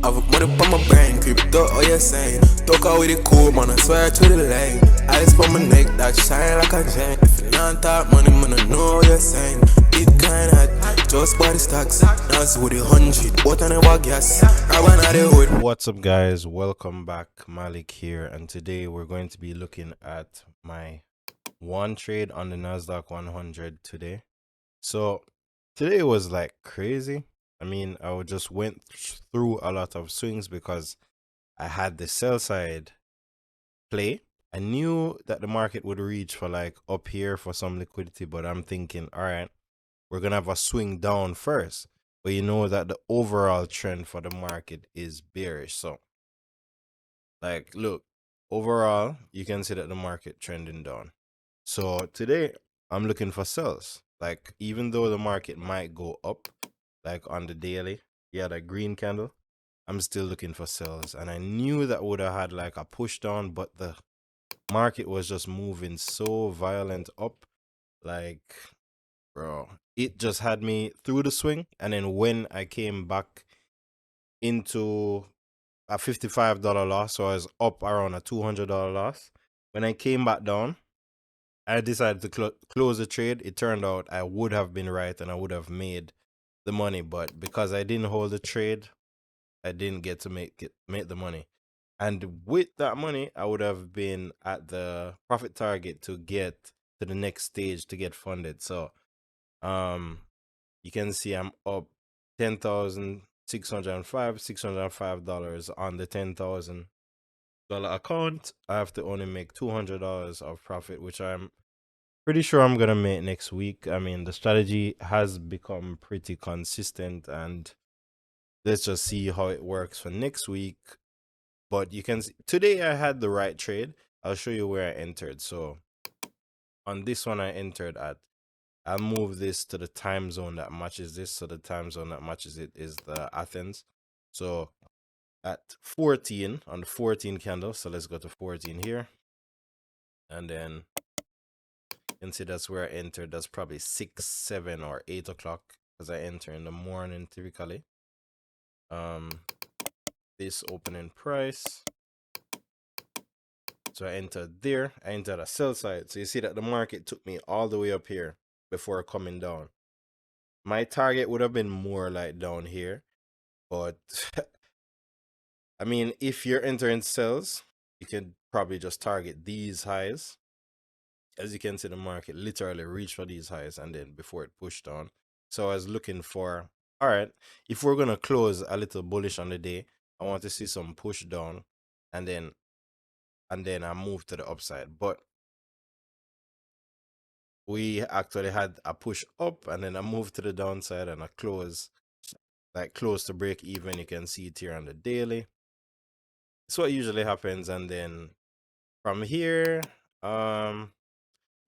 I've money on my brain, crypto, oh yeah, same. Talk out with the cool, man, I swear to the lane. Ice on my neck, that shine like a gem. If you not talk money, man, I know what you're saying. Bitcoin hot, just body stocks. Nas with the 100, but I never gas. I run out the hood. What's up, guys? Welcome back. Malik here, and today we're going to be looking at my one trade on the NASDAQ 100 today. So today was like crazy. I mean, I just went through a lot of swings because I had the sell side play. I knew that the market would reach for like up here for some liquidity, but I'm thinking, all right, we're gonna have a swing down first. But you know that the overall trend for the market is bearish. So like, look, overall, you can see that the market trending down. So today, I'm looking for sells. Like, even though the market might go up, like on the daily, yeah, that green candle, I'm still looking for sells. And I knew that would have had like a push down, but the market was just moving so violent up. Like, bro, it just had me through the swing. And then when I came back into a $55 loss, so I was up around a $200 loss. When I came back down, I decided to close the trade. It turned out I would have been right and I would have made the money, but because I didn't hold the trade, I didn't get to make the money. And with that money, I would have been at the profit target to get to the next stage to get funded. So, um, you can see I'm up $605 on the $10,000 account. I have to only make $200 of profit, which I'm pretty sure I'm gonna make next week. I mean, the strategy has become pretty consistent, and let's just see how it works for next week. But you can see today I had the right trade. I'll show you where I entered. So on this one, I entered at. I'll move this to the time zone that matches this. So the time zone that matches it is the Athens. So at 14 on the 14 candle. So let's go to 14 here. And then you can see that's where I entered. That's probably 6, 7, or 8 o'clock because I enter in the morning typically. This opening price. So I entered there. I entered a sell side. So you see that the market took me all the way up here before coming down. My target would have been more like down here, but I mean, if you're entering sells, you can probably just target these highs. As you can see, the market literally reached for these highs and then before it pushed down. So I was looking for, all right, if we're going to close a little bullish on the day, I want to see some push down and then I move to the upside. But we actually had a push up and then I moved to the downside and I close, like close to break even. You can see it here on the daily. It's what usually happens. And then from here,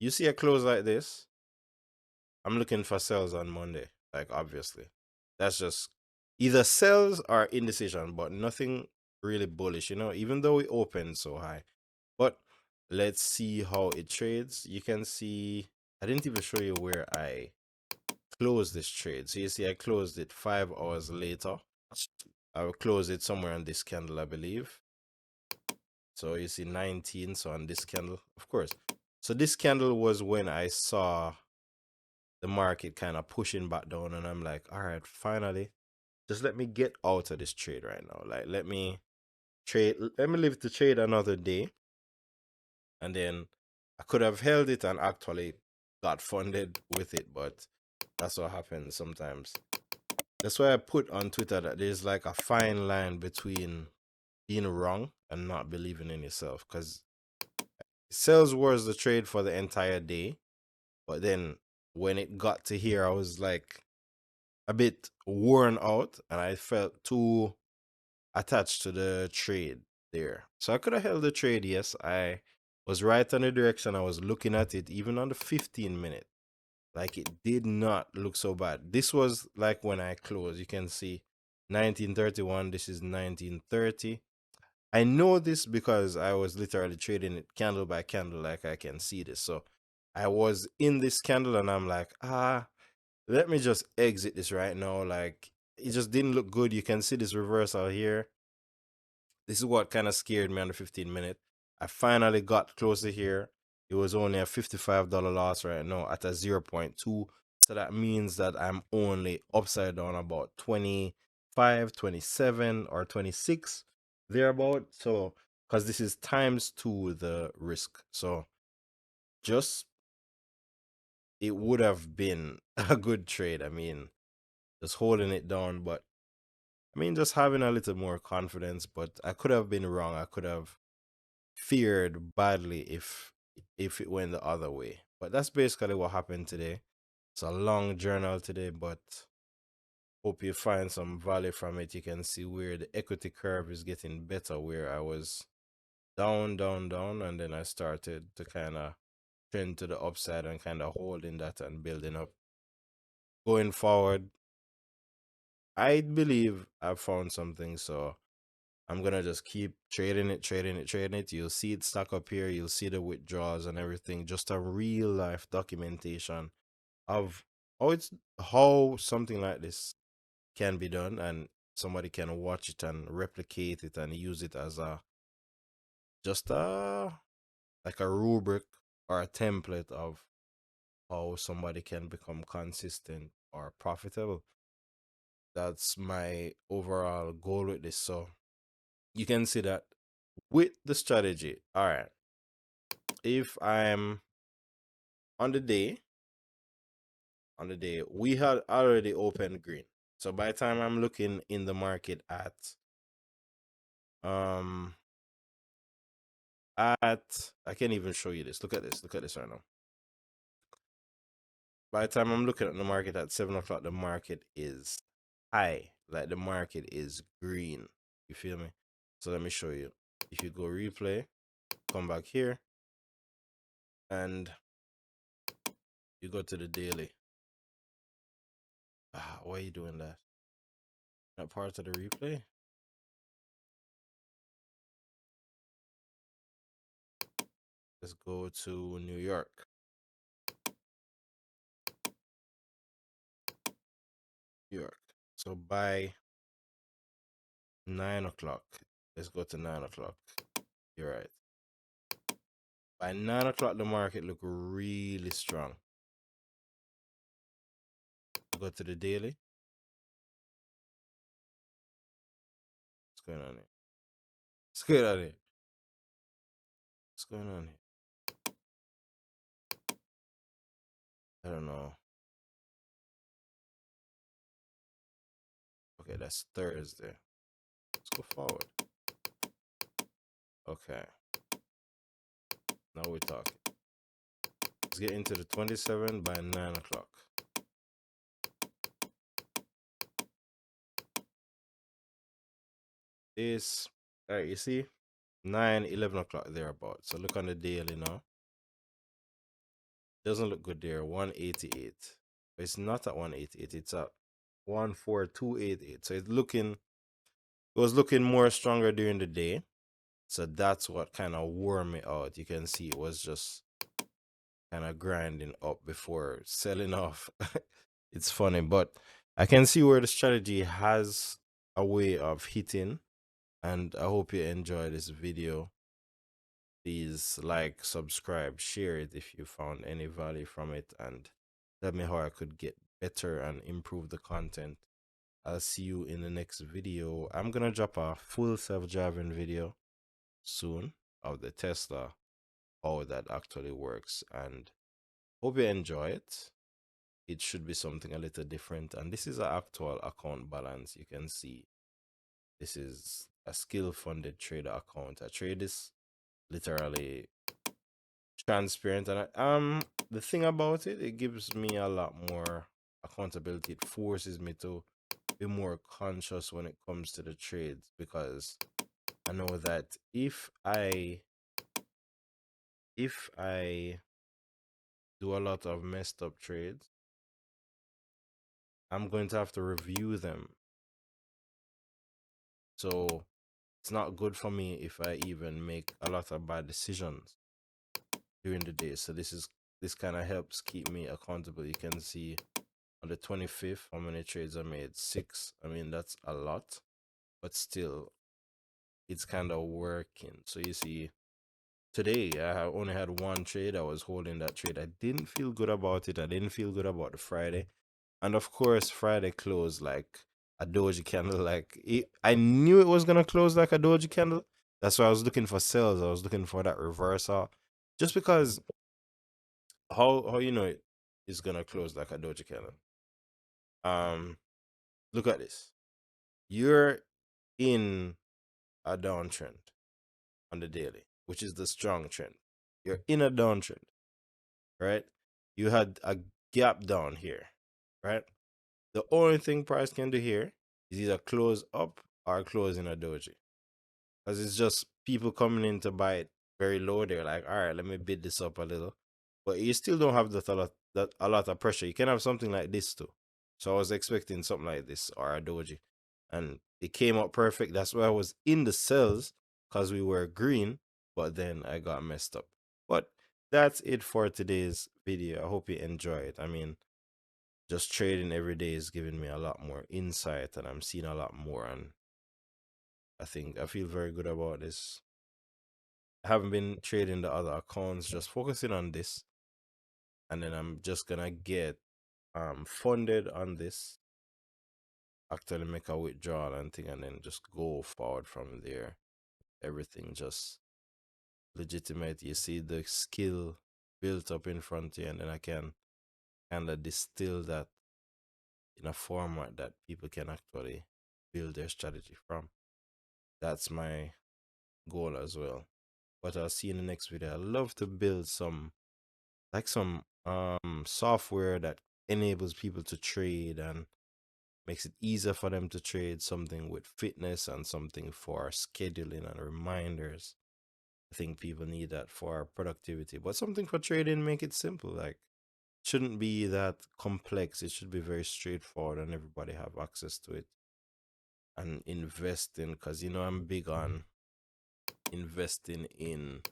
you see a close like this. I'm looking for sells on Monday, like obviously. That's just either sells or indecision, but nothing really bullish, even though we opened so high. But let's see how it trades. You can see I didn't even show you where I closed this trade. So you see I closed it 5 hours later. I will close it somewhere on this candle, I believe. So you see 19, so on this candle, of course. So this candle was when I saw the market kind of pushing back down, and I'm like, all right, finally, just let me get out of this trade right now. Like, let me live to trade another day. And then I could have held it and actually got funded with it, but that's what happens sometimes. That's why I put on Twitter that there's like a fine line between being wrong and not believing in yourself, because sales was the trade for the entire day, but then when it got to here, I was like a bit worn out and I felt too attached to the trade there. So I could have held the trade, yes. I was right on the direction. I was looking at it even on the 15-minute. Like, it did not look so bad. This was like when I closed. You can see 1931. This is 1930. I know this because I was literally trading it candle by candle. Like, I can see this. So I was in this candle and I'm like, let me just exit this right now. Like, it just didn't look good. You can see this reversal here. This is what kind of scared me on the 15-minute. I finally got close to here. It was only a $55 loss right now at a 0.2. So that means that I'm only upside down about 25, 27, or 26 thereabout. So, because this is times 2 the risk. So, just it would have been a good trade. I mean, just holding it down, but I mean, just having a little more confidence. But I could have been wrong. I could have feared badly if it went the other way. But that's basically what happened today. It's a long journal today, but hope you find some value from it. You can see where the equity curve is getting better, where I was down, down, down, and then I started to kind of trend to the upside and kind of holding that and building up. Going forward, I believe I've found something, so I'm gonna just keep trading it, trading it, trading it. You'll see it stack up here. You'll see the withdrawals and everything. Just a real life documentation of how something like this can be done, and somebody can watch it and replicate it and use it as a just a like a rubric or a template of how somebody can become consistent or profitable. That's my overall goal with this. So you can see that with the strategy. All right. If I'm on the day, we had already opened green. So by the time I'm looking in the market um at I can't even show you this. Look at this. Look at this right now. By the time I'm looking at the market at 7 o'clock, the market is high. Like the market is green. You feel me? So let me show you. If you go replay, come back here, and you go to the daily. Why are you doing that? Not part of the replay? Let's go to New York. New York. So by 9 o'clock, let's go to 9 o'clock. You're right. By 9 o'clock, the market look really strong. Go to the daily. What's going on here? What's going on here? What's going on here? I don't know. Okay, that's Thursday. Let's go forward. Okay. Now we're talking. Let's get into the 27 by 9 o'clock. This, all right, you see? 9, 11 o'clock thereabout. So look on the daily now. Doesn't look good there. 188. It's not at 188. It's at 14288. So it was looking more stronger during the day. So that's what kind of wore me out. You can see it was just kind of grinding up before selling off. It's funny, but I can see where the strategy has a way of hitting. And I hope you enjoy this video. Please like, subscribe, share it if you found any value from it, and tell me how I could get better and improve the content. I'll see you in the next video. I'm gonna drop a full self-driving video soon of the Tesla, how that actually works, and hope you enjoy it. It should be something a little different, and this is an actual account balance. You can see this is a skill funded trader account. I trade this literally transparent, and the thing about it, it gives me a lot more accountability. It forces me to be more conscious when it comes to the trades, because I know that if I do a lot of messed up trades, I'm going to have to review them. So it's not good for me if I even make a lot of bad decisions during the day. So this kind of helps keep me accountable. You can see On the 25th, how many trades I made? 6. I mean, that's a lot, but still, it's kind of working. So you see, today only had one trade. I was holding that trade. I didn't feel good about it. I didn't feel good about the Friday. And of course, Friday closed like a doji candle. I knew it was gonna close like a doji candle. That's why I was looking for sales. I was looking for that reversal, just because how you know it is gonna close like a doji candle. Look at this. You're in a downtrend on the daily, which is the strong trend. You're in a downtrend, right? You had a gap down here, right? The only thing price can do here is either close up or close in a doji. Because it's just people coming in to buy it very low. They're like, all right, let me bid this up a little. But you still don't have that a lot of pressure. You can have something like this too. So I was expecting something like this or a doji. And it came out perfect. That's why I was in the cells because we were green, but then I got messed up. But that's it for today's video. I hope you enjoy it. I mean, just trading every day is giving me a lot more insight and I'm seeing a lot more. And I think I feel very good about this. I haven't been trading the other accounts, just focusing on this. And then I'm just gonna get funded on this, actually make a withdrawal and thing, and then just go forward from there. Everything just legitimate. You see the skill built up in front of you, and then I can kind of distill that in a format that people can actually build their strategy from. That's my goal as well. But I'll see you in the next video. I love to build some software that enables people to trade and makes it easier for them to trade, something with fitness and something for scheduling and reminders. I think people need that for productivity, but something for trading, make it simple. Like, shouldn't be that complex. It should be very straightforward and everybody have access to it. And investing, because I'm big on investing in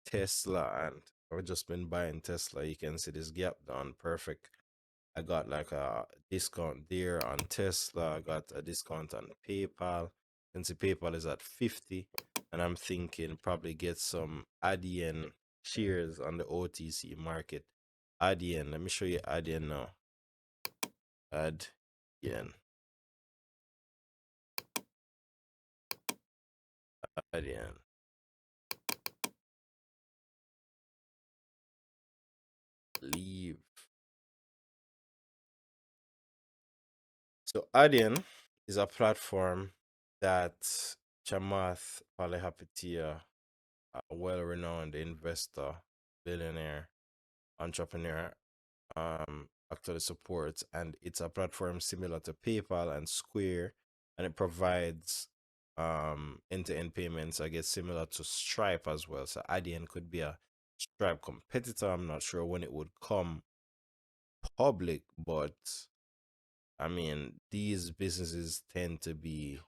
Tesla, and I've just been buying Tesla. You can see this gap down perfect. I got like a discount there on Tesla. I got a discount on PayPal. You can see PayPal is at 50, and I'm thinking probably get some ADN shares on the OTC market. ADN, let me show you ADN now. ADN, ADN. Leave. So ADN is a platform that Chamath Palihapitiya, a well-renowned investor, billionaire, entrepreneur, actually supports, and it's a platform similar to PayPal and Square, and it provides end-to-end payments, I guess, similar to Stripe as well. So IDN could be a Stripe competitor. I'm not sure when it would come public, but I mean, these businesses tend to be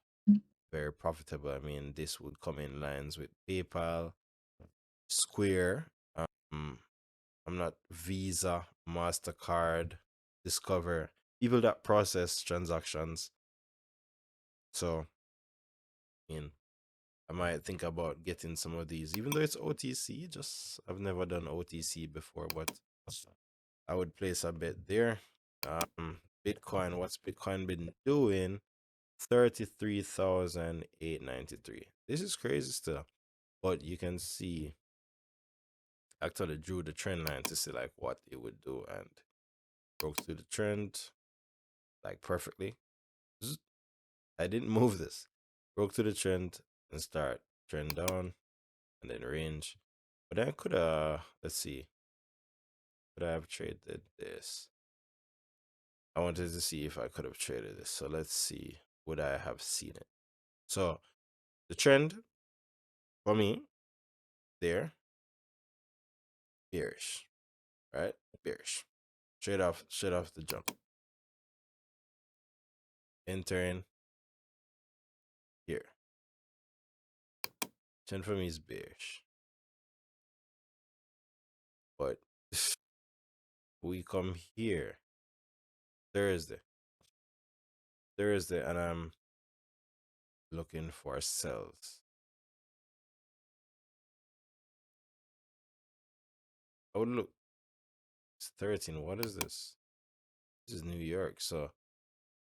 very profitable. I mean, this would come in lines with PayPal, Square, um, I'm not Visa, MasterCard, Discover, people that process transactions. So, I mean, I might think about getting some of these, even though it's OTC. Just I've never done OTC before, but I would place a bet there. Bitcoin, what's Bitcoin been doing? 33,893. This is crazy stuff. But you can see, actually drew the trend line to see like what it would do, and broke through the trend like perfectly. I didn't move this. Broke through the trend and start trend down and then range. But then I could let's see. Could I have traded this? I wanted to see if I could have traded this. So let's see. Would I have seen it? So the trend for me there, bearish. Right? Bearish. Straight off the jump. Entering here. Trend for me is bearish. But we come here Thursday. Thursday, and I'm looking for sells. Oh, look, it's 13. What is this? This is New York, so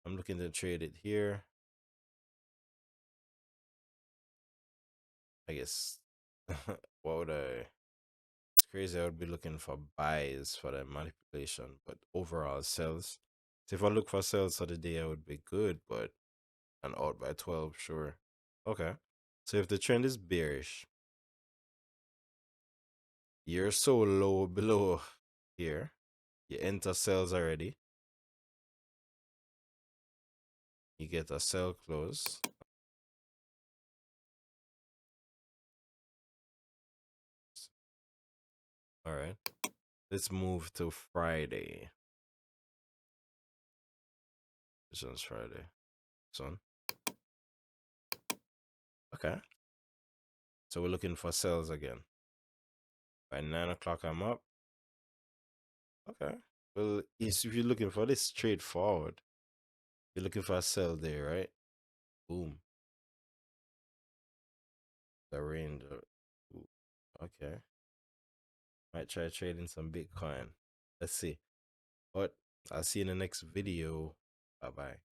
I'm looking to trade it here. I guess. What would I? It's crazy. I would be looking for buys for the manipulation, but overall sells. So if I look for sells for the day, I would be good, but an out by 12, sure. Okay. So if the trend is bearish, you're so low below here. You enter sells already. You get a sell close. All right. Let's move to Friday. This one's Friday. This one. Okay. So we're looking for sells again. By 9 o'clock, I'm up. Okay. Well, if you're looking for this straightforward, you're looking for a sell there, right? Boom. The range. Ooh, okay. Might try trading some Bitcoin. Let's see. But I'll see you in the next video. Bye bye.